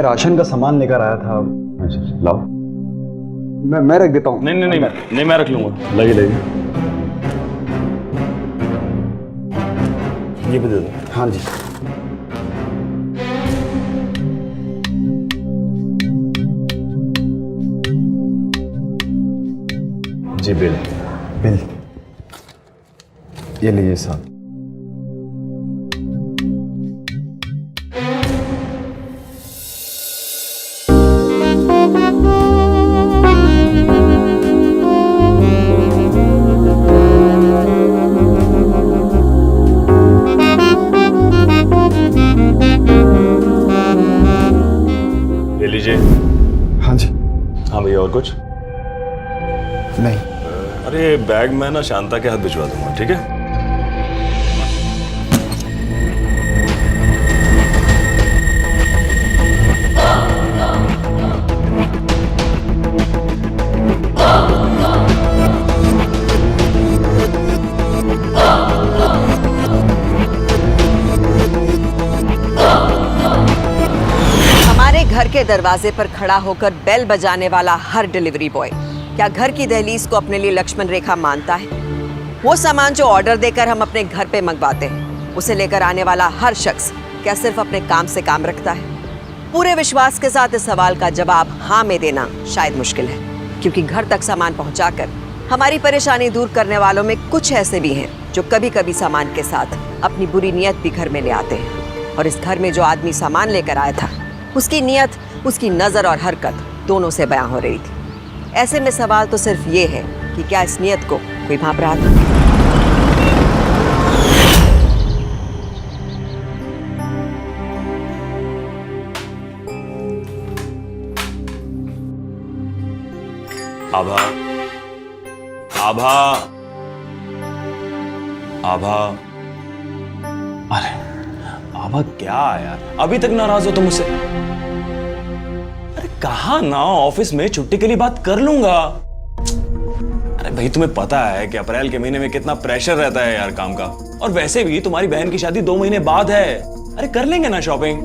Ration का सामान लेकर आया था। अच्छा लाओ। मैं रख देता हूँ। नहीं मैं रख लूंगा। लगे ये भी दे दो। हाँ जी। जी बिल ये लीजिए साहब। ले लीजिए। हाँ जी। हाँ भैया और कुछ? नहीं। अरे बैग मैं ना शांता के हाथ भिजवा दूंगा, ठीक है? हमारे घर के दरवाजे पर खड़ा होकर बेल बजाने वाला हर डिलीवरी बॉय क्या घर की दहलीज को अपने लिए लक्ष्मण रेखा मानता है? वो सामान जो ऑर्डर देकर हम अपने घर पे मंगवाते हैं, उसे लेकर आने वाला हर शख्स क्या सिर्फ अपने काम से काम रखता है? पूरे विश्वास के साथ इस सवाल का जवाब हाँ में देना शायद मुश्किल है, क्योंकि घर तक सामान पहुंचाकर हमारी परेशानी दूर करने वालों में कुछ ऐसे भी हैं जो कभी कभी सामान के साथ अपनी बुरी नीयत भी घर में ले आते हैं। और इस घर में जो आदमी सामान लेकर आया था, उसकी नीयत, उसकी नजर और हरकत दोनों से बयां हो रही थी। ऐसे में सवाल तो सिर्फ ये है कि क्या इस नीयत को कोई भांप रहा था? आभा आभा आभा। अरे आभा क्या यार, अभी तक नाराज हो तुम मुझसे? अरे कहा ना, ऑफिस में छुट्टी के लिए बात कर लूंगा। अरे भाई तुम्हें पता है कि अप्रैल के महीने में कितना प्रेशर रहता है यार काम का, और वैसे भी तुम्हारी बहन की शादी 2 महीने बाद है। अरे कर लेंगे ना शॉपिंग।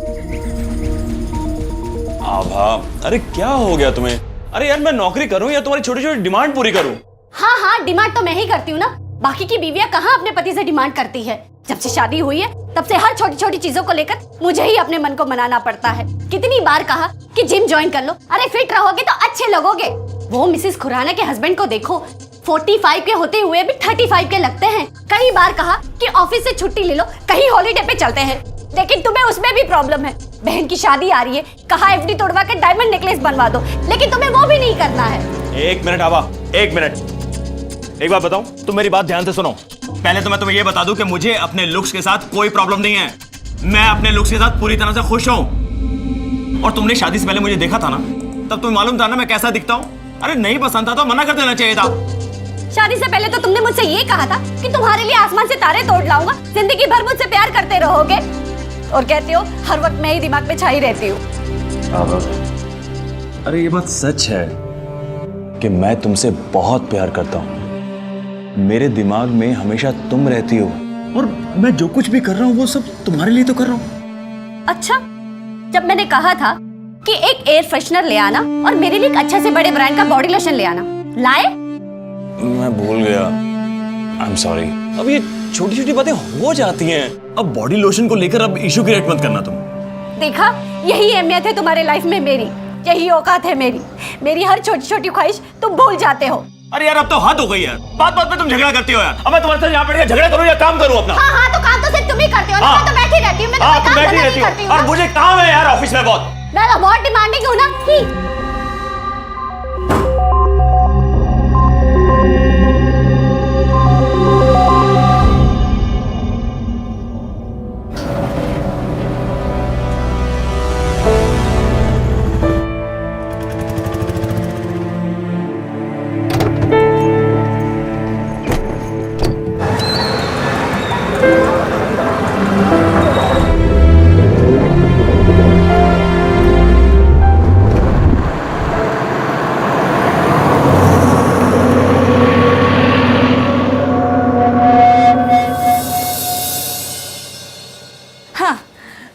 आभा अरे क्या हो गया तुम्हें? अरे यार मैं नौकरी करूं या तुम्हारी छोटी छोटी डिमांड पूरी करूं? हाँ डिमांड तो मैं ही करती हूँ ना। बाकी की बीवियां कहाँ अपने पति से डिमांड करती है। जब से शादी हुई है तब से हर छोटी छोटी चीजों को लेकर मुझे ही अपने मन को मनाना पड़ता है। कितनी बार कहा कि जिम ज्वाइन कर लो, अरे फिट रहोगे तो अच्छे लगोगे। वो मिसेस खुराना के हस्बैंड को देखो, 45 के होते हुए भी 35 के लगते हैं। कई बार कहा कि ऑफिस से छुट्टी ले लो, कहीं हॉलीडे पे चलते हैं, लेकिन तुम्हें उसमें भी प्रॉब्लम है। बहन की शादी आ रही है, कहा एफडी तोड़वा के डायमंड नेकलेस बनवा दो, लेकिन तुम्हें वो भी नहीं करना है। एक मिनट आभा, एक मिनट, एक बात बताऊं, तुम मेरी बात ध्यान से सुनो। पहले तो मैं तुम्हें यह बता दूं कि मुझे अपने लुक्स के साथ कोई प्रॉब्लम नहीं है। मैं अपने लुक्स के साथ पूरी तरह से खुश हूं। और तुमने शादी से पहले मुझे देखा था ना, तब तुम्हें मालूम था ना मैं कैसा दिखता हूं। अरे नहीं पसंद था तो मना कर देना चाहिए था। शादी से पहले तो तुमने मुझसे ये कहा था कि तुम्हारे लिए आसमान से तारे तोड़ लाऊंगा, जिंदगी भर मुझसे प्यार करते रहोगे। और कहते हो हर वक्त मैं ही दिमाग में छाई रहती हूँ। अरे ये बात सच है कि मैं तुमसे बहुत प्यार करता हूँ। मेरे दिमाग में हमेशा तुम रहती हो, और मैं जो कुछ भी कर रहा हूँ वो सब तुम्हारे लिए तो कर रहा हूँ। अच्छा, जब मैंने कहा था कि एक एयर फ्रेशनर ले आना और मेरे लिए एक अच्छे से बड़े ब्रांड का बॉडी लोशन ले आना, लाए? मैं भूल गया, आई एम सॉरी। अब ये छोटी छोटी बातें हो जाती हैं। अब बॉडी लोशन को लेकर अब इशू क्रिएट मत करना तुम। देखा, यही अहमियत है तुम्हारे लाइफ में मेरी, यही औकात है मेरी। मेरी हर छोटी छोटी ख्वाहिश तुम भूल जाते हो। अरे यार अब तो हद हो गई यार, बात बात पे तुम झगड़ा करती हो यार। अब मैं तुम्हारे साथ यहाँ बैठ के झगड़ा करूँ या काम करूँ अपना? हाँ तो काम तो सिर्फ तुम ही करते हो ना। मैं तो बैठी रहती हूँ, मैं तो काम करना नहीं करती हूँ। और मुझे काम है यार ऑफिस में बहुत। मैं तो बहुत डिमांडिंग हूँ ना।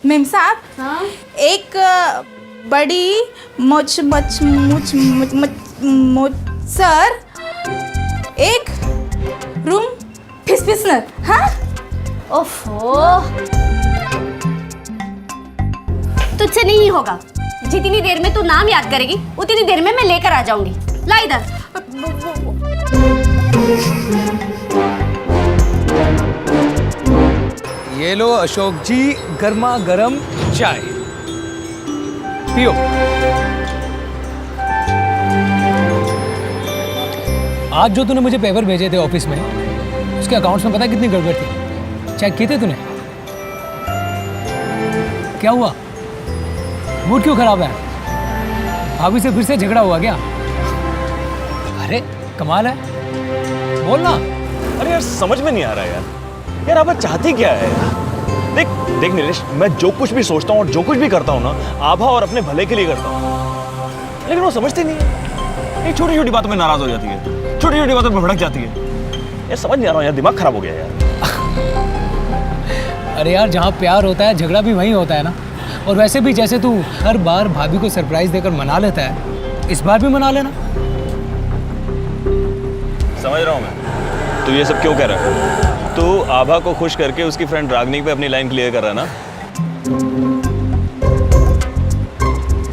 मेम साहब, हाँ? एक बड़ी मुझ मुझ मुझ मुझ मुझ मुझ सर एक रूम फिसफिसनर। हाँ ओफो, तुझसे नहीं होगा। जितनी देर में तू नाम याद करेगी उतनी देर में मैं लेकर आ जाऊंगी। ला इधर। ये लो अशोक जी, गर्मा गर्म चाय पियो। आज जो तूने मुझे पेपर भेजे थे ऑफिस में, उसके अकाउंट्स में पता है कितनी गड़बड़ थी? चेक किए थे तूने? क्या हुआ? मूड क्यों खराब है? भाभी से फिर से झगड़ा हुआ क्या? अरे कमाल है, बोल ना। अरे यार समझ में नहीं आ रहा यार आभा चाहती क्या है? देख देख नीलेश, मैं जो कुछ भी सोचता हूँ और जो कुछ भी करता हूँ ना, आभा और अपने भले के लिए करता हूँ, लेकिन वो समझती नहीं है। ये छोटी छोटी बातों में नाराज हो जाती है, छोटी छोटी बातों में भड़क जाती है। यार समझ नहीं आ रहा यार, दिमाग खराब हो गया यार। अरे यार, जहाँ प्यार होता है झगड़ा भी वहीं होता है ना। और वैसे भी जैसे तू हर बार भाभी को सरप्राइज देकर मना लेता है, इस बार भी मना लेना। समझ रहा हूँ मैं, तू ये सब क्यों कर रहा है? तू आभा को खुश करके उसकी फ्रेंड रागनी पे अपनी लाइन क्लियर कर रहा है ना?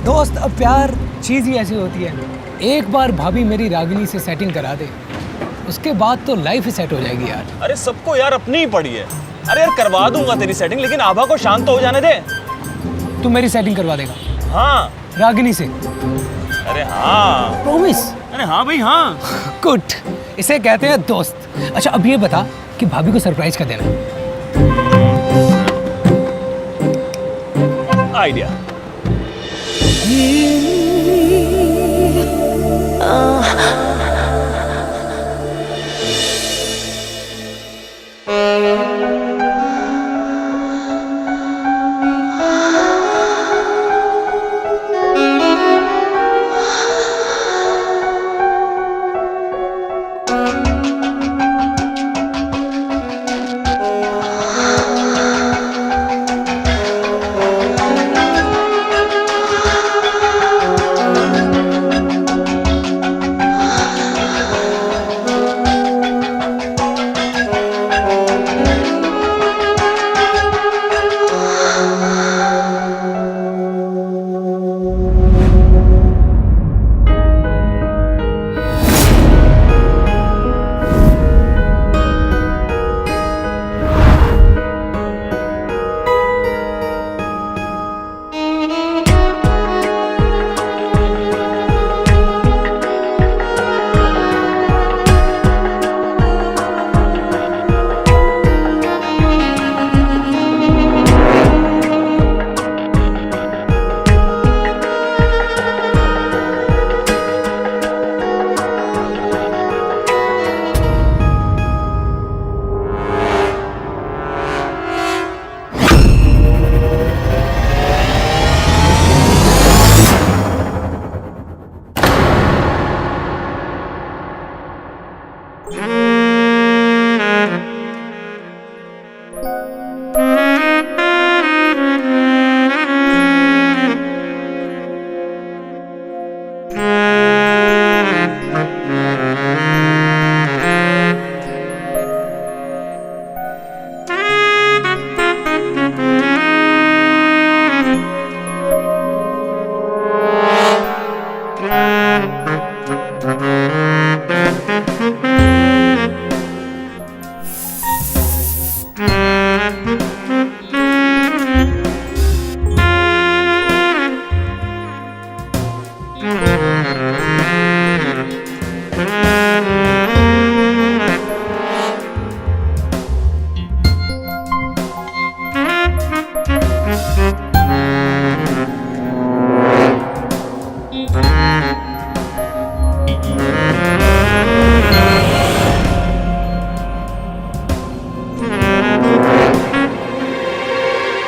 दोस्त, अब प्यार चीज ही ऐसी होती है, एक बार भाभी मेरी रागिनी से सेटिंग करा दे, उसके बाद तो लाइफ ही सेट हो जाएगी यार। अरे सबको यार अपनी ही पड़ी है। अरे यार करवा दूंगा तेरी सेटिंग, लेकिन आभा को शांत तो हो जाने दे। तू मेरी सेटिंग करवा देगा? हाँ। रागिनी से? अरे हाँ। प्रॉमिस? अरे हाँ भाई हाँ। गुड, इसे कहते हैं दोस्त। अच्छा अब ये बता कि भाभी को सरप्राइज कर देना। Idea.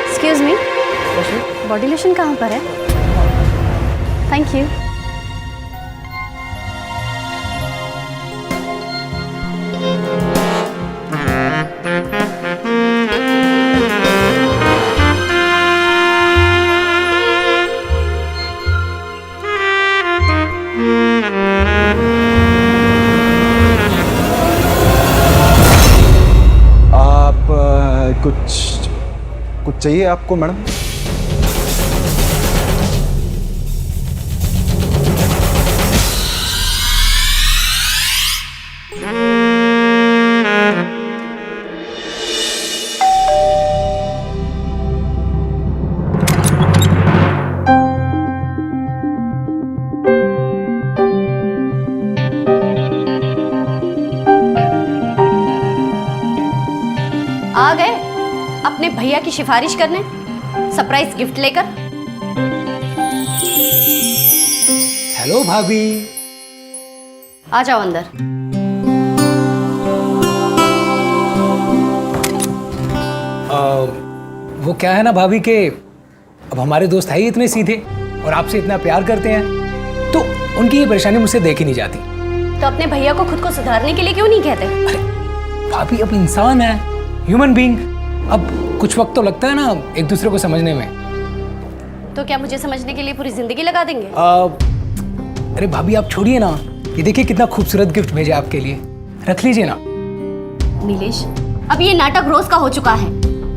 Excuse me, body lotion कहाँ पर है? Thank you. कुछ कुछ चाहिए आपको मैडम? आ गए अपने भैया की सिफारिश करने सरप्राइज गिफ्ट लेकर। हेलो भाभी। आ जाओ अंदर। वो क्या है ना भाभी के अब हमारे दोस्त है ही इतने सीधे और आपसे इतना प्यार करते हैं तो उनकी ये परेशानी मुझसे देखी नहीं जाती। तो अपने भैया को खुद को सुधारने के लिए क्यों नहीं कहते? अरे भाभी अब इंसान है, ह्यूमन बीइंग, अब कुछ वक्त तो लगता है ना एक दूसरे को समझने में। तो क्या मुझे समझने के लिए पूरी जिंदगी लगा देंगे? अरे भाभी आप छोड़िए ना, ये देखिए कितना खूबसूरत गिफ्ट भेजा आपके लिए, रख लीजिए ना। नीलेश, अब ये नाटक रोज का हो चुका है।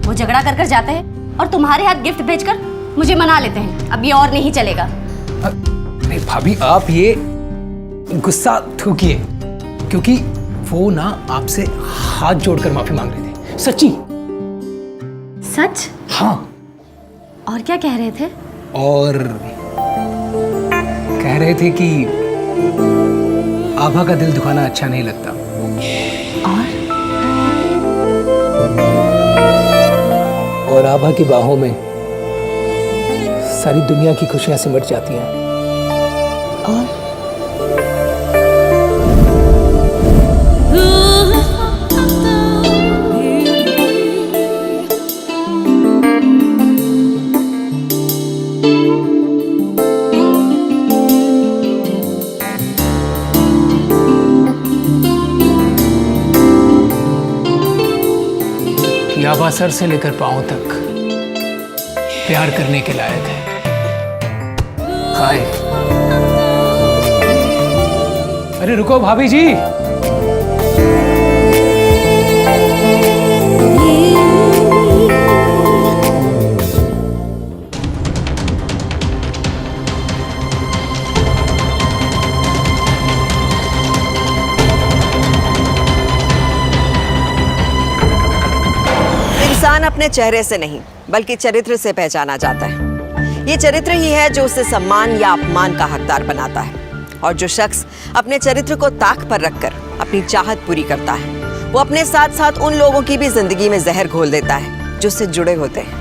वो झगड़ा कर कर जाते हैं और तुम्हारे हाथ गिफ्ट भेजकर मुझे मना लेते हैं। अब ये और नहीं चलेगा। अरे भाभी आप ये गुस्सा थूकिए, क्योंकि वो ना आपसे हाथ जोड़कर माफी मांग रहे थे। सच्ची। सच? हाँ। और क्या कह रहे थे? और कह रहे थे कि आभा का दिल दुखाना अच्छा नहीं लगता। और आभा की बाहों में सारी दुनिया की खुशियां सिमट जाती हैं। और कि आभा सर से लेकर पांव तक प्यार करने के लायक है। हाय। अरे रुको भाभी जी। इंसान अपने चेहरे से नहीं बल्कि चरित्र से पहचाना जाता है। ये चरित्र ही है जो उसे सम्मान या अपमान का हकदार बनाता है। और जो शख्स अपने चरित्र को ताक पर रखकर अपनी चाहत पूरी करता है, वो अपने साथ साथ उन लोगों की भी जिंदगी में जहर घोल देता है जो उससे जुड़े होते हैं।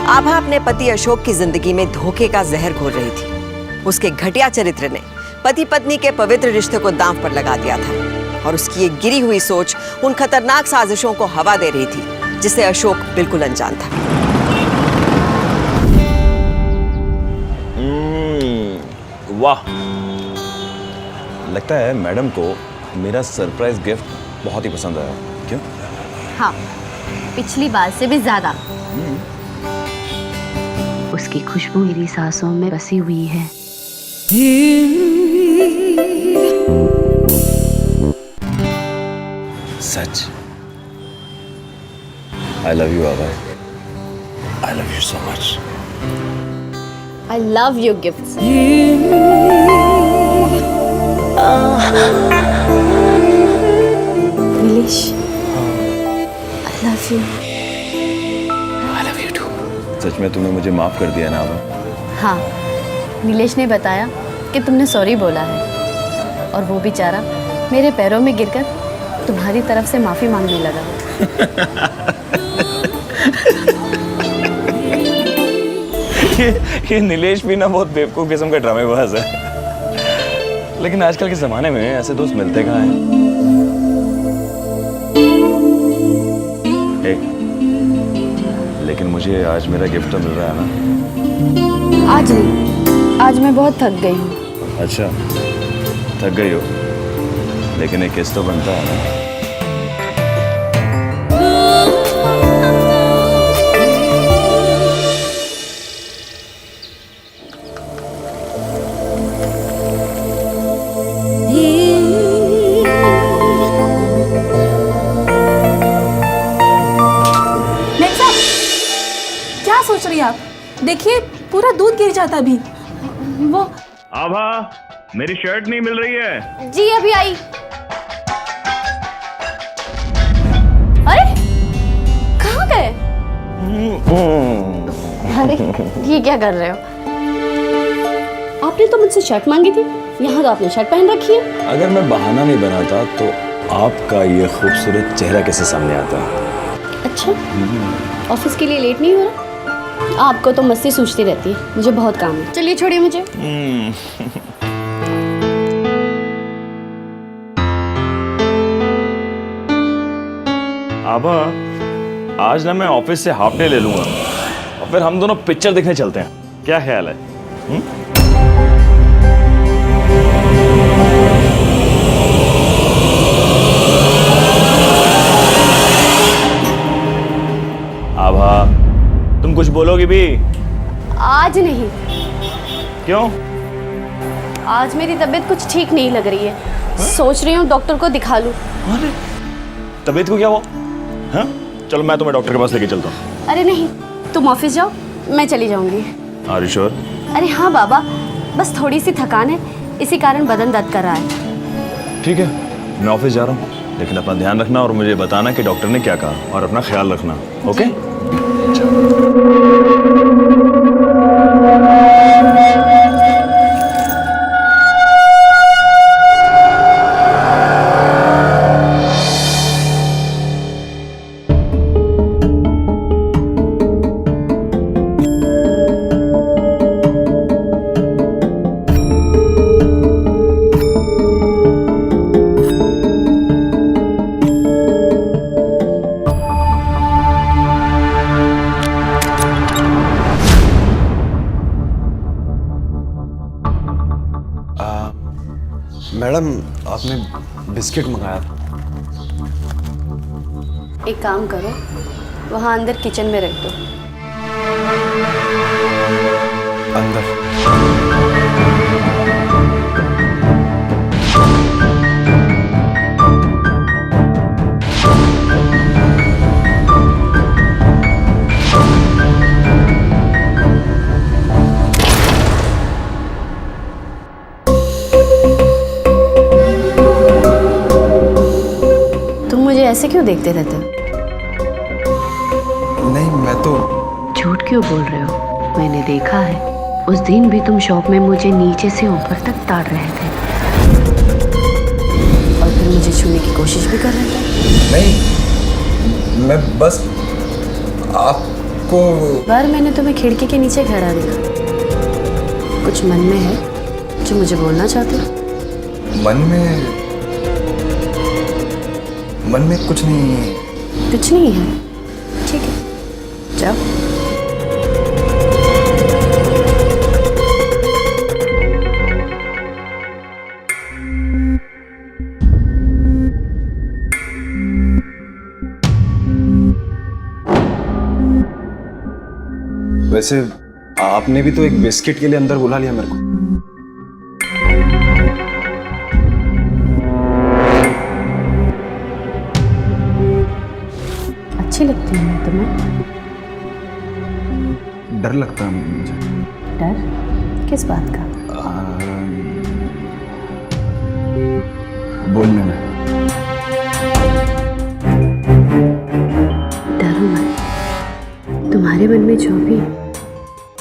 आभा अपने पति अशोक की जिंदगी में धोखे का जहर घोल रही थी। उसके घटिया चरित्र ने पति पत्नी के पवित्र रिश्ते को दांव पर लगा दिया था और उसकी ये गिरी हुई सोच उन खतरनाक साजिशों को हवा दे रही थी जिसे अशोक बिल्कुल अनजान था। वाह, लगता है मैडम को मेरा सरप्राइज गिफ्ट बहुत ही पसंद आया। क्यों? हाँ, पिछली बार से भी ज्यादा। उसकी खुशबू मेरी सांसों में बसी हुई है। सच। I love you, Abhay. I love you so much. I love your gifts. Nilesh, I love you. I love you too. सच में तुमने मुझे माफ कर दिया ना अभय? हाँ, नीलेश ने बताया कि तुमने सॉरी बोला है और वो बेचारा मेरे पैरों में गिरकर तुम्हारी तरफ से माफी मांगने लगा। ये नीलेश भी ना बहुत बेवकूफ किस्म का ड्रामेबाज है। लेकिन आजकल के जमाने में ऐसे दोस्त मिलते कहाँ हैं? लेकिन मुझे आज मेरा गिफ्ट तो मिल रहा है ना? आज नहीं, आज मैं बहुत थक गई हूँ। अच्छा, थक गई हो, लेकिन एक किस तो बनता है ना? सोच रही हैं आप? देखिए पूरा दूध गिर जाता अभी। वो आभा, मेरी शर्ट नहीं मिल रही है। जी अभी आई। अरे कहाँ गए? अरे ये क्या कर रहे हो? आपने तो मुझसे शर्ट मांगी थी, यहाँ तो आपने शर्ट पहन रखी है। अगर मैं बहाना नहीं बनाता तो आपका ये खूबसूरत चेहरा कैसे सामने आता? अच्छा, ऑफिस के लिए लेट नहीं हो रहा? आपको तो मस्ती सूझती रहती है, मुझे बहुत काम है। चलिए छोड़िए मुझे। आभा, आज ना मैं ऑफिस से हाफ डे ले लूंगा और फिर हम दोनों पिक्चर देखने चलते हैं, क्या ख्याल है? आभा, तुम कुछ बोलोगी भी? आज नहीं, क्यों? आज मेरी तबीयत कुछ ठीक नहीं लग रही है। सोच रही हूँ डॉक्टर को दिखा लूं। अरे तबीयत को क्या हुआ? हाँ? चलो मैं तुम्हें डॉक्टर के पास लेके चलता हूँ। अरे नहीं, तुम ऑफिस जाओ, मैं चली जाऊंगी। Are you sure? अरे हाँ बाबा, बस थोड़ी सी थकान है, इसी कारण बदन दर्द कर रहा है। ठीक है, मैं ऑफिस जा रहा हूँ, लेकिन अपना ध्यान रखना और मुझे बताना कि डॉक्टर ने क्या कहा, और अपना ख्याल रखना, ओके? मैडम, आपने बिस्किट मंगाया था। एक काम करो, वहाँ अंदर किचन में रख दो। अंदर? ऐसे क्यों देखते रहते हो? नहीं, मैं तो झूठ क्यों बोल रहे हो? मैंने देखा है, उस दिन भी तुम शॉप में मुझे नीचे से ऊपर तक ताड़ रहे थे और फिर मुझे छूने की कोशिश भी कर रहे थे। नहीं, मैं बस आपको। बार मैंने तुम्हें खिड़की के नीचे खड़ा देखा। कुछ मन में है जो मुझे बोलना चाहते हो? मन में कुछ नहीं है। कुछ नहीं है? ठीक है, जाओ। वैसे आपने भी तो एक बिस्किट के लिए अंदर बुला लिया मेरे को। अच्छी लगती है मैं तुम्हें? डर लगता है मुझे। डर किस बात का? बोलने में। डरो मत, तुम्हारे मन में जो भी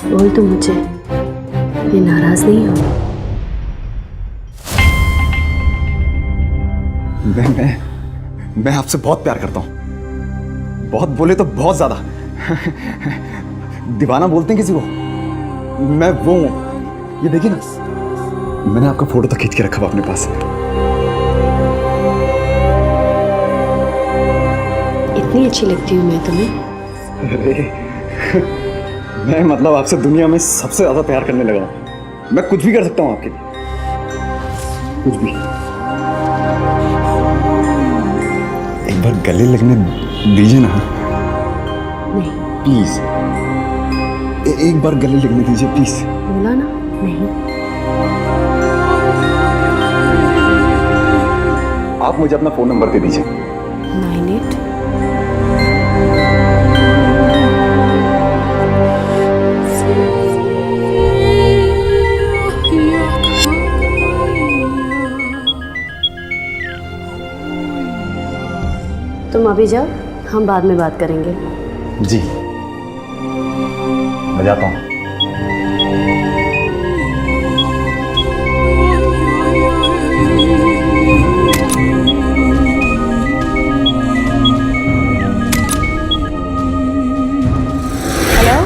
बोल तो मुझे, ये नाराज नहीं हो। मैं आपसे बहुत प्यार करता हूँ, बहुत बोले तो बहुत ज्यादा। दीवाना बोलते हैं किसी को, मैं वो हूं। ये देखिए ना, मैंने आपका फोटो तो खींच के रखा हुआ अपने पास। इतनी अच्छी लगती हूँ मैं तुम्हें? अरे मैं मतलब आपसे दुनिया में सबसे ज्यादा प्यार करने लगा हूं। मैं कुछ भी कर सकता हूं आपके लिए, कुछ भी। एक बार गले लगने दीजिए ना। नहीं। प्लीज, एक बार गले लगने दीजिए प्लीज। बोला ना, नहीं। आप मुझे अपना फोन नंबर दे दीजिए। 98 अभी जाओ, हम बाद में बात करेंगे। जी मैं जाता हूँ। हेलो।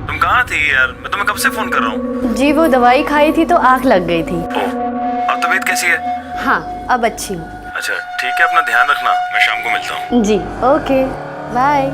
तुम कहाँ थी यार? मैं तुम्हें कब से फोन कर रहा हूँ। जी वो दवाई खाई थी तो आँख लग गई थी। अब तबीयत कैसी है? हाँ अब अच्छी हूँ। अच्छा ठीक है, अपना ध्यान रखना, मैं शाम को मिलता हूँ। जी ओके बाय।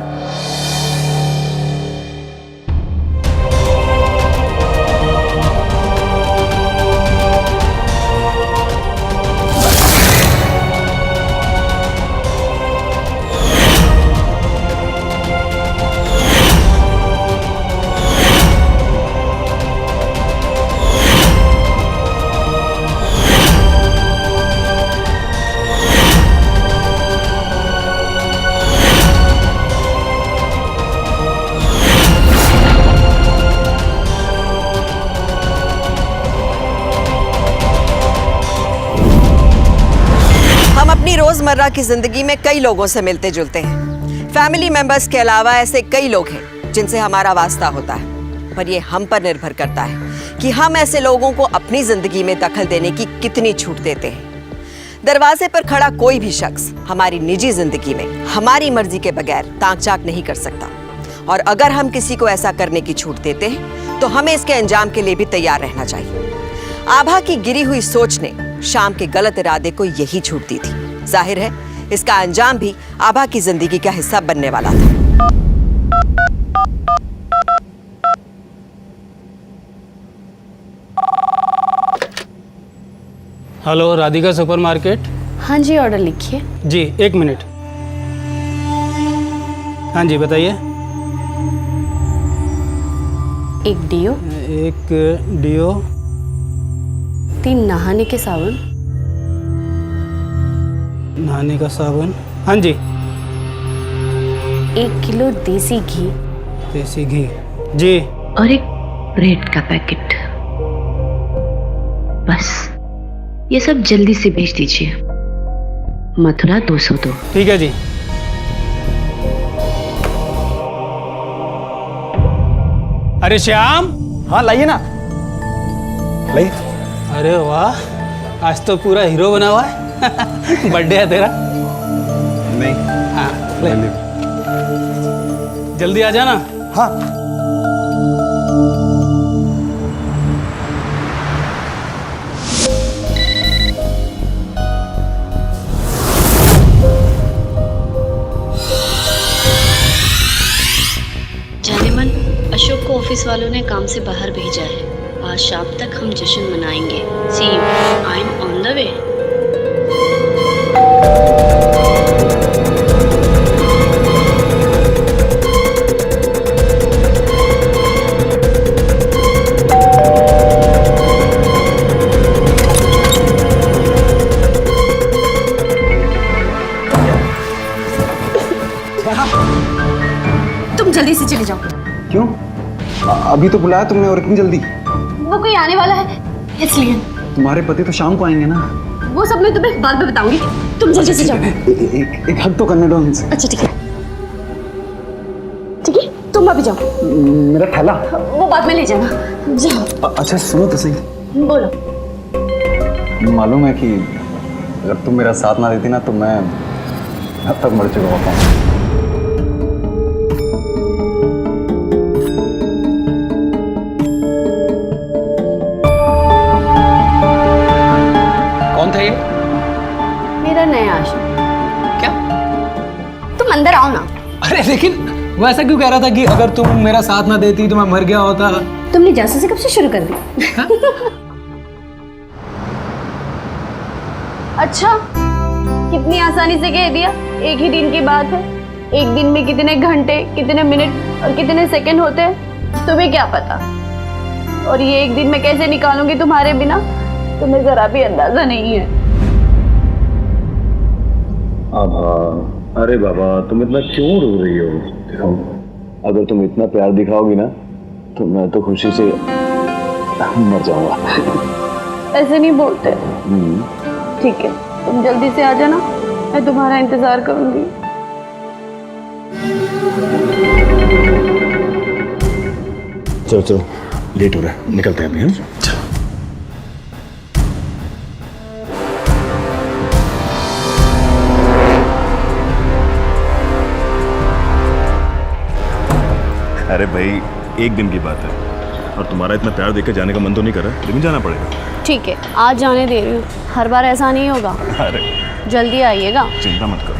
हम अपनी रोजमर्रा की जिंदगी में कई लोगों से मिलते जुलते हैं। फैमिली मेंबर्स के अलावा ऐसे कई लोग हैं जिनसे हमारा वास्ता होता है, पर ये हम पर निर्भर करता है कि हम ऐसे लोगों को अपनी जिंदगी में दखल देने की कितनी छूट देते हैं। दरवाजे पर खड़ा कोई भी शख्स हमारी निजी जिंदगी में हमारी मर्जी के बगैर ताक झाक नहीं कर सकता, और अगर हम किसी को ऐसा करने की छूट देते हैं तो हमें इसके अंजाम के लिए भी तैयार रहना चाहिए। आभा की गिरी हुई सोच ने शाम के गलत इरादे को यही छूट दी थी। जाहिर है इसका अंजाम भी आभा की जिंदगी का हिस्सा बनने वाला था। Hello, Radhika supermarket. हाँ जी ऑर्डर लिखिए। जी 1 मिनट। हाँ जी बताइए। 1 डियो, 1 डियो, 3 नहाने के साबुन, नहाने का साबुन। हाँ जी। 1 किलो देसी घी, देसी घी। जी। और 1 ब्रेड का पैकेट। बस ये सब जल्दी से भेज दीजिए। मथुरा 202। ठीक है जी। अरे श्याम। हाँ लाइए ना, लाइए। अरे वाह, आज तो पूरा हीरो बना हुआ है। बर्थडे है तेरा? नहीं। हाँ ले। जल्दी आ जाना। हाँ। जाने मन, अशोक को ऑफिस वालों ने काम से बाहर भेजा है। आज शाम तक हम जश्न मनाएंगे। See you, I am on the way. तुम जल्दी से चले जाओ। क्यों? अभी तो बुलाया तुमने और इतनी जल्दी? वो कोई आने वाला है इसलिए। तुम्हारे पति तो शाम को आएंगे ना। वो सब मैं तुम्हें बाद में बताऊंगी, तुम जल्दी से जाओ। एक हक तो करने दो उनसे। अच्छा ठीक है, ठीक है, तुम अभी जाओ। मेरा थैला वो बाद में ले जाना, जाओ। अच्छा सुनो तो सही। बोलो। मालूम है कि अगर तुम मेरा साथ ना देती ना तो मैं अब तक मर चुका होता। कौन था ये? मेरा नया आशिक। क्या? तुम अंदर आओ ना। अरे लेकिन वो ऐसा क्यों कह रहा था कि अगर तुम मेरा साथ ना देती तो मैं मर गया होता? तुमने जासूसी कब से शुरू कर दी? अच्छा, कितनी आसानी से कह दिया। एक ही दिन की बात है। एक दिन में कितने घंटे, कितने मिनट और कितने सेकंड होते हैं तुम्हें क्या पता। और ये एक दिन मैं कैसे निकालूंगी तुम्हारे बिना, तुम्हें जरा भी अंदाजा नहीं है। आभा, अरे बाबा तुम इतना क्यों रो रही हो? देखो, अगर तुम इतना प्यार दिखाओगी ना तो मैं तो खुशी से मर जाऊंगा। ऐसे नहीं बोलते। ठीक है, तुम जल्दी से आ जाना, मैं तुम्हारा इंतजार करूंगी। चलो चलो, लेट हो रहा है, निकलते हैं अभी। हैं? अरे भाई, एक दिन की बात है और तुम्हारा इतना प्यार देकर जाने का मन तो नहीं कर रहा, लेकिन जाना पड़ेगा। ठीक है, आज जाने दे रही हूँ, हर बार ऐसा नहीं होगा। अरे जल्दी आइएगा। चिंता मत करो।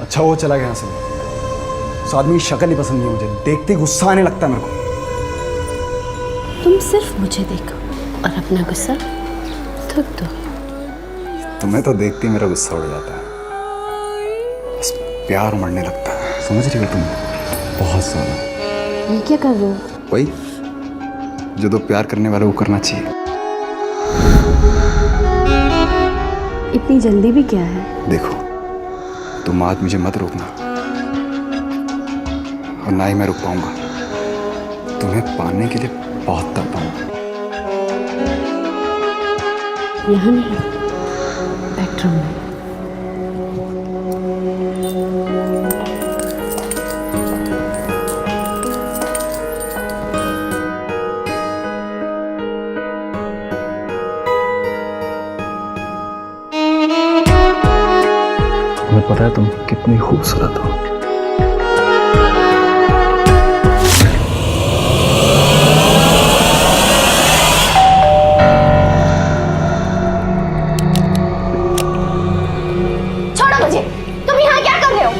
अच्छा वो चला गया यहाँ से। उस आदमी की शक्ल ही पसंद नहीं है मुझे, देखते ही गुस्सा आने लगता है मेरे को। तुम सिर्फ मुझे देखो और अपना गुस्सा थूक दो। तुम्हें तो देखते ही मेरा गुस्सा उड़ जाता है, बस प्यार मरने लगता है। समझ रही हो तुम? बहुत ज्यादा। ये क्या कर रहे हो? वही जो तो प्यार करने वाले को करना चाहिए। इतनी जल्दी भी क्या है? देखो, तुम आज मुझे मत रोकना और ना ही मैं रुक पाऊंगा। तुम्हें पाने के लिए बहुत तड़पाऊंगा। यहाँ नहीं, बेडरूम में। तुम्हें पता है तुम कितनी खूबसूरत हो। छोड़ो मुझे, तुम यहाँ क्या कर रहे हो?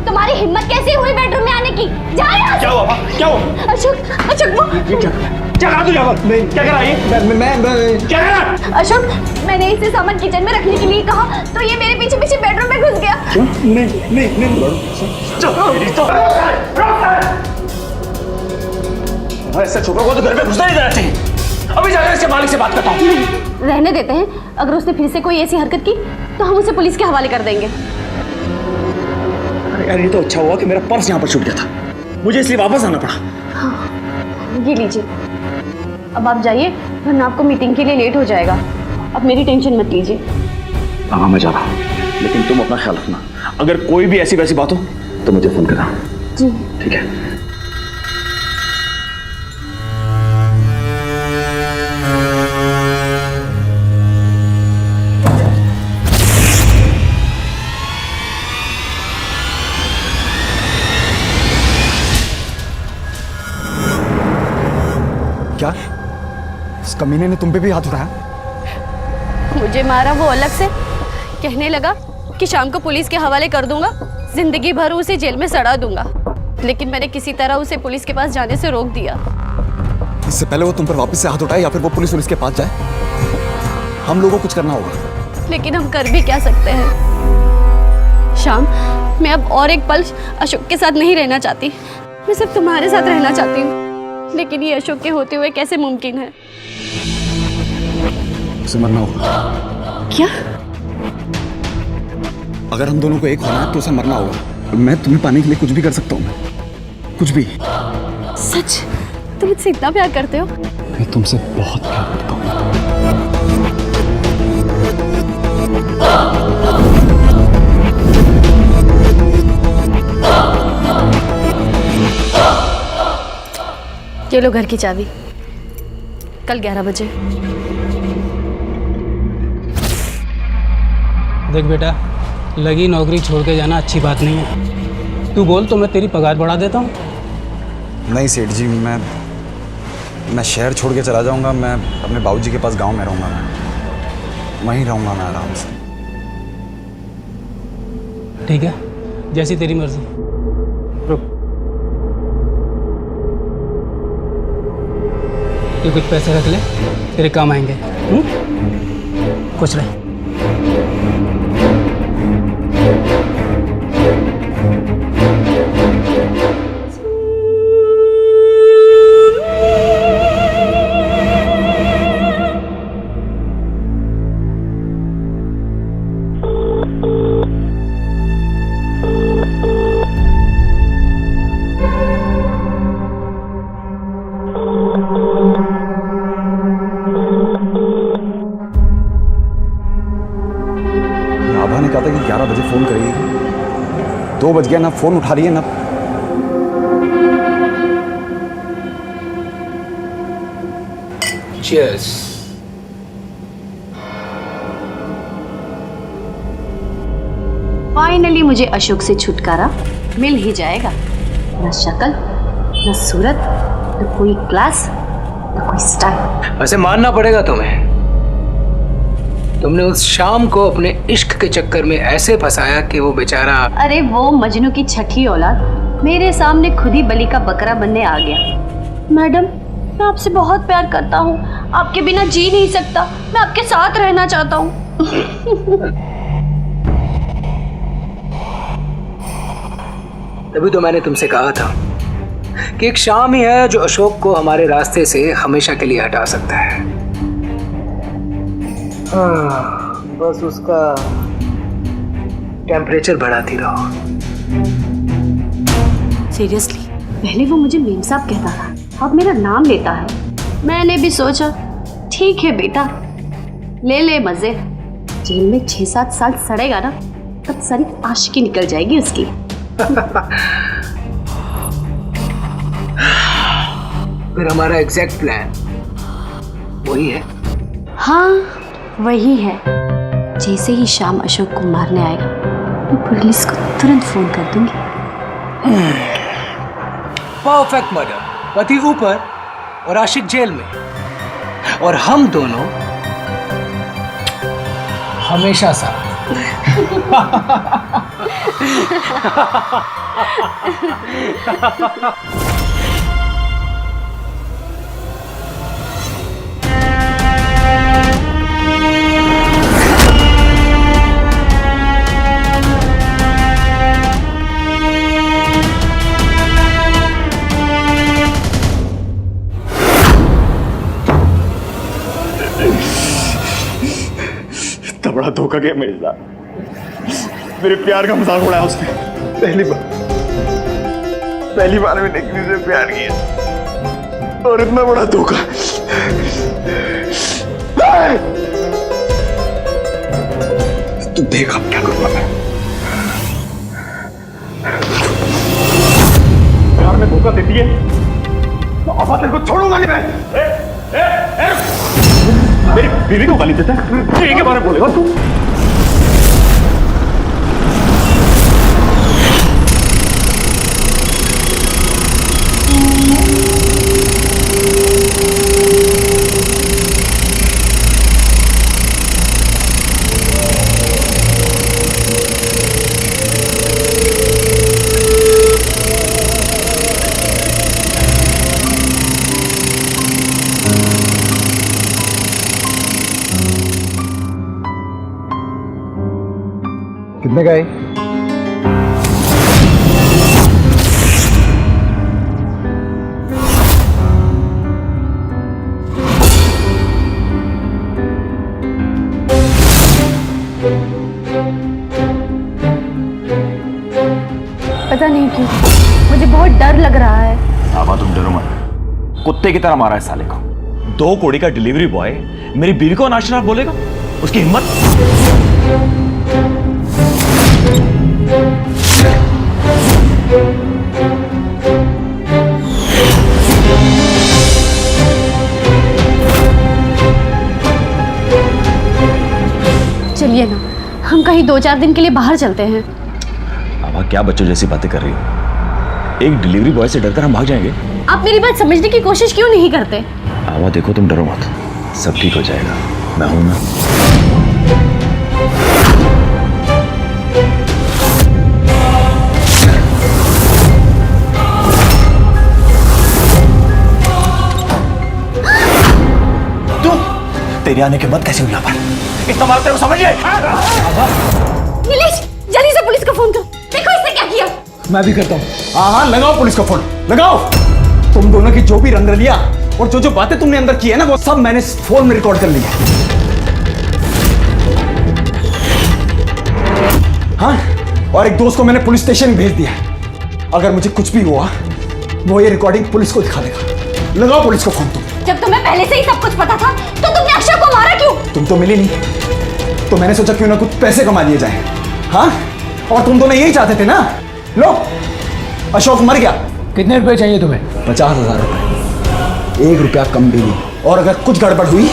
तुम्हारी हिम्मत कैसे हुई बेडरूम में आने की? जाओ यहाँ से। क्या हुआ? क्या हुआ? अशोक, अशोक वो क्या करा तू यहाँ पर? क्या करा ये? क्या करा? अशोक, मैंने इसे सामान किचन में रखने के लिए कहा तो ये मेरे पीछे पीछे बेडरूम में घुस गया। ऐसे छोकरों को तो घर पे घुसना नहीं देना चाहिए। अभी जाकर इसके मालिक से बात करता हूँ। रहने देते हैं, अगर उसने फिर से कोई ऐसी हरकत की तो हम उसे पुलिस के हवाले कर देंगे। अरे यार, ये तो अच्छा हुआ कि मेरा पर्स यहाँ पर छूट गया था, मुझे इसलिए वापस आना पड़ा। ये लीजिए, अब आप जाइए वरना आपको मीटिंग के लिए लेट हो जाएगा। अब मेरी टेंशन मत लीजिए। हाँ मैं जा रहा हूँ, लेकिन तुम अपना ख्याल रखना। अगर कोई भी ऐसी वैसी बात हो तो मुझे फोन करना। जी ठीक है। क्या इस कमीने ने तुम पे भी हाथ उठाया? मुझे मारा वो अलग से, कहने लगा कि शाम को पुलिस के हवाले कर दूंगा, जिंदगी भर उसे जेल में सड़ा दूंगा। लेकिन मैंने किसी तरह उसे पुलिस के पास जाने से रोक दिया। इससे पहले वो तुम पर वापस से हाथ उठाए या फिर वो पुलिस के पास जाए, हम लोगों को कुछ करना होगा। लेकिन हम कर भी क्या सकते हैं? शाम, मैं अब और एक पल अशोक के साथ नहीं रहना चाहती, मैं सिर्फ तुम्हारे साथ रहना चाहती हूँ। लेकिन ये अशोक के होते हुए कैसे मुमकिन है? उसे मरना होगा। क्या? अगर हम दोनों को एक होना है तो उसे मरना होगा। मैं तुम्हें पाने के लिए कुछ भी कर सकता हूँ, मैं कुछ भी। सच? तुम मुझसे इतना प्यार करते हो? मैं तुमसे बहुत प्यार करता हूँ। ये लो घर की चाबी, कल 11 बजे। देख बेटा, लगी नौकरी छोड़ के जाना अच्छी बात नहीं है। तू बोल तो मैं तेरी पगार बढ़ा देता हूँ। नहीं सेठ जी, मैं मैं शहर छोड़ के चला जाऊंगा। मैं अपने बाबूजी के पास गांव में रहूंगा। मैं वहीं रहूंगा मैं आराम से। ठीक है, जैसी तेरी मर्जी। रुक, ये कुछ पैसे रख ले, तेरे काम आएंगे। कुछ रहे। आभा ने कहा था कि 11 बजे फोन करेगी। 2 बज गया, ना फोन उठा रही है ना। Cheers. फाइनली मुझे अशोक से छुटकारा मिल ही जाएगा। न शक्ल, न सूरत, न कोई क्लास, न कोई स्टाइल। वैसे मानना पड़ेगा तुम्हें, तुमने उस शाम को अपने इश्क के चक्कर में ऐसे फंसाया कि वो बेचारा। अरे वो मजनू की छठी औलाद मेरे सामने खुद ही बलि का बकरा बनने आ गया। मैडम, मैं आपसे बहुत प्यार करता हूँ, आपके बिना जी नहीं सकता, मैं आपके साथ रहना चाहता हूँ। तभी तो मैंने तुमसे कहा था कि एक शाम ही है जो अशोक को हमारे रास्ते से हमेशा के लिए हटा सकता है। बस उसका टेम्परेचर बढ़ाती रहो। सीरियसली, पहले वो मुझे मेम साहब कहता था, अब मेरा नाम लेता है। मैंने भी सोचा ठीक है बेटा, ले ले मजे। जेल में 6-7 साल सड़ेगा ना, तब सारी आशिकी निकल जाएगी उसकी। फिर हमारा एग्जैक्ट प्लान वही है। हाँ वही है। जैसे ही शाम अशोक को मारने आएगा, मैं पुलिस को तुरंत फोन कर दूंगी। परफेक्ट मर्डर, पति ऊपर और आशिक जेल में, और हम दोनों हमेशा साथ। इतना बड़ा धोखा किया मेरे साथ। मेरे प्यार का मजाक उड़ाया उसने। पहली बार मैंने किसी से प्यार किया और इतना बड़ा धोखा। तू देख अब क्या करूंगा मैं। प्यार में धोखा देती है तो अब तेरे को छोड़ूंगा नहीं मैं। मेरी बीवी को गाली देता है, एक ही बार बोलेगा तू। कितने का है? पता नहीं क्यों मुझे बहुत डर लग रहा है। आभा तुम डरो मत, कुत्ते की तरह मारा है साले को। 2 कौड़ी का डिलीवरी बॉय मेरी बीवी को नाशनार बोलेगा? उसकी हिम्मत। चलिए ना, हम कहीं 2-4 दिन के लिए बाहर चलते हैं। आभा क्या बच्चों जैसी बातें कर रही हो? एक डिलीवरी बॉय से डरकर हम भाग जाएंगे? आप मेरी बात समझने की कोशिश क्यों नहीं करते? आवा देखो, तुम डरो मत, सब ठीक हो जाएगा, मैं हूं ना। तेरे आने के बाद कैसे हुई यहाँ पर? इतना मार तेरे को समझ गए? नीलेश, जल्दी से पुलिस को फोन कर। देखो इसने क्या किया। मैं भी करता हूँ। हाँ, लगाओ पुलिस का फोन, लगाओ। तुम दोनों की जो भी रंगरलियां और जो जो बातें तुमने अंदर की है ना, वो सब मैंने फोन में रिकॉर्ड कर ली है। हाँ, और एक दोस्त को मैंने पुलिस स्टेशन भेज दिया है। अगर मुझे कुछ भी हुआ, वो ये रिकॉर्डिंग पुलिस को दिखा देगा। लगाओ पुलिस को फोन तुम। जब तुम्हें पहले से ही सब कुछ पता था, तो तुमने अक्षय को मारा क्यों? तुम तो मिली नहीं, तो मैंने सोचा क्यों ना कुछ पैसे कमा लिए जाए। हाँ, और तुम दोनों यही चाहते थे ना। लो, अशोक मर गया। कितने रुपए चाहिए तुम्हें? 50,000 रुपए, 1 रुपया कम भी नहीं। और अगर कुछ गड़बड़ हुई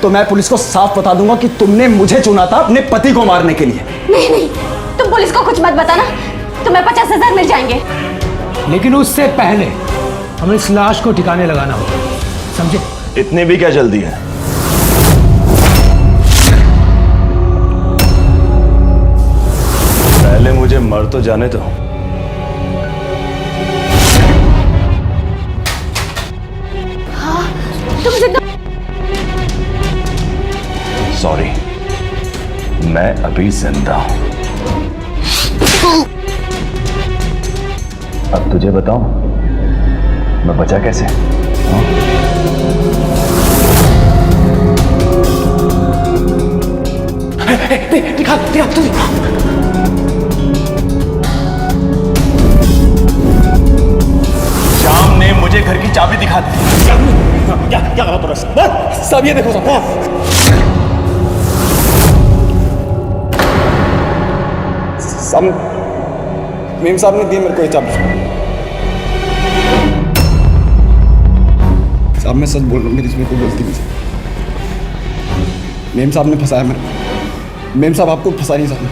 तो मैं पुलिस को साफ बता दूंगा कि तुमने मुझे चुना था अपने पति को मारने के लिए। नहीं नहीं, तुम पुलिस को कुछ मत बताना, तुम्हें 50,000 मिल जाएंगे। लेकिन उससे पहले हमें इस लाश को ठिकाने लगाना होगा, समझे? इतनी भी क्या जल्दी है? पहले मुझे मर तो जाने दो। हाँ, तुम जिंदा। सॉरी, मैं अभी जिंदा हूं। अब तुझे बताऊं मैं बचा कैसे? दिखा तू। श्याम ने मुझे घर की चाबी दिखा दी। क्या क्या करा तुरस? सब ये देखो सब मेम साहब ने दी मेरे को ये चाबी। साहब मैं सच बोल रहा हूँ, मेरी इसमें कोई गलती नहीं। मेम साहब ने फंसाया मेरे। मेम साहब आपको फंसा नहीं सकते।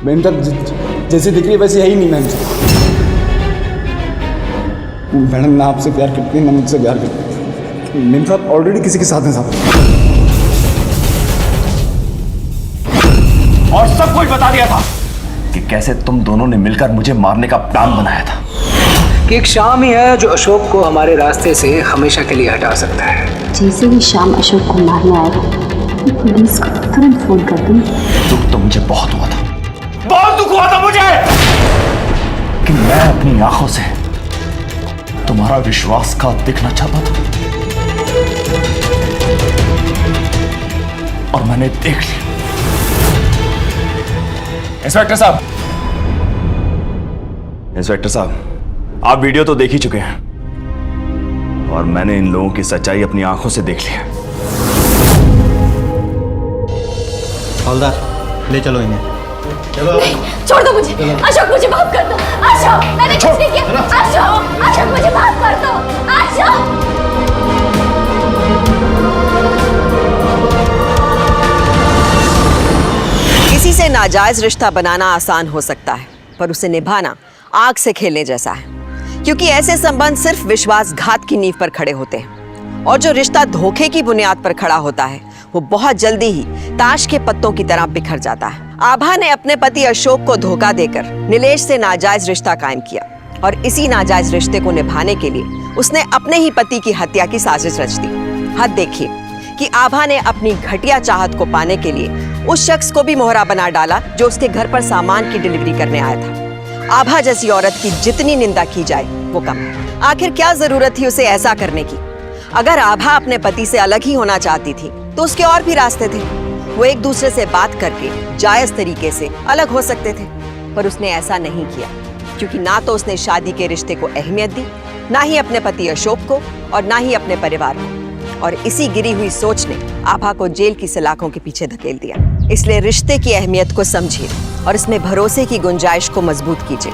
मेम साहब जैसे दिख रही है वैसे यही नहीं। मेम साहब, मैडम ना आपसे प्यार करती है ना मुझसे प्यार करती। मेम साहब ऑलरेडी किसी के साथ हैं साहब। और सब कुछ बता दिया था कि कैसे तुम दोनों ने मिलकर मुझे मारने का प्लान बनाया था। कि एक शाम ही है जो अशोक को हमारे रास्ते से हमेशा के लिए हटा सकता है। जैसे ही शाम अशोक को मारने आएगा, पुलिस को तुरंत फोन कर दूँ। दुख तो मुझे बहुत हुआ था, बहुत दुख हुआ था मुझे कि मैं अपनी आंखों से तुम्हारा विश्वासघात देखना चाहता था, और मैंने देख लिया। इंस्पेक्टर साहब, इंस्पेक्टर साहब, आप वीडियो तो देख ही चुके हैं, और मैंने इन लोगों की सच्चाई अपनी आंखों से देख लिया। हवलदार, ले चलो इन्हें। छोड़ दो मुझे। अशोक, मुझे माफ कर दो। अशोक, मैंने कुछ नहीं किया। अशोक, अशोक, मुझे माफ कर दो। अशोक। किसी से नाजायज रिश्ता बनाना आसान हो सकता है, पर उसे निभाना आग से खेलने जैसा है, क्योंकि ऐसे संबंध सिर्फ विश्वासघात की नींव पर खड़े होते हैं, और जो रिश्ता धोखे की बुनियाद पर खड़ा होता है वो बहुत जल्दी ही ताश के पत्तों की तरह बिखर जाता है। आभा ने अपने पति अशोक को धोखा देकर नीलेश से नाजायज रिश्ता कायम किया, और इसी नाजायज रिश्ते को निभाने के लिए उसने अपने ही पति की हत्या की साजिश रच दी। हद देखिए कि आभा ने अपनी घटिया चाहत को पाने के लिए उस शख्स को भी मोहरा बना डाला जो उसके घर पर सामान की डिलीवरी करने आया था। आभा जैसी औरत की जितनी निंदा की जाए वो कम है। आखिर क्या जरूरत थी उसे ऐसा करने की? अगर आभा अपने पति से अलग ही होना चाहती थी तो उसके और भी रास्ते थे। वो एक दूसरे से बात करके जायज तरीके से अलग हो सकते थे, पर उसने ऐसा नहीं किया, क्योंकि ना तो उसने शादी के रिश्ते को अहमियत दी, ना ही अपने पति अशोक को, और ना ही अपने परिवार को। और इसी गिरी हुई सोच ने आभा को जेल की सलाखों के पीछे धकेल दिया। इसलिए रिश्ते की अहमियत को समझिए और इसमें भरोसे की गुंजाइश को मजबूत कीजिए।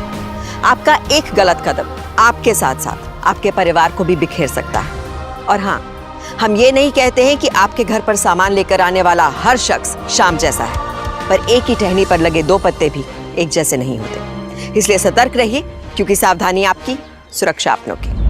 आपका एक गलत कदम आपके साथ साथ आपके परिवार को भी बिखेर सकता है। और हाँ, हम ये नहीं कहते हैं कि आपके घर पर सामान लेकर आने वाला हर शख्स शाम जैसा है, पर एक ही टहनी पर लगे 2 पत्ते भी एक जैसे नहीं होते। इसलिए सतर्क रहिए, क्योंकि सावधानी आपकी, सुरक्षा अपनों की।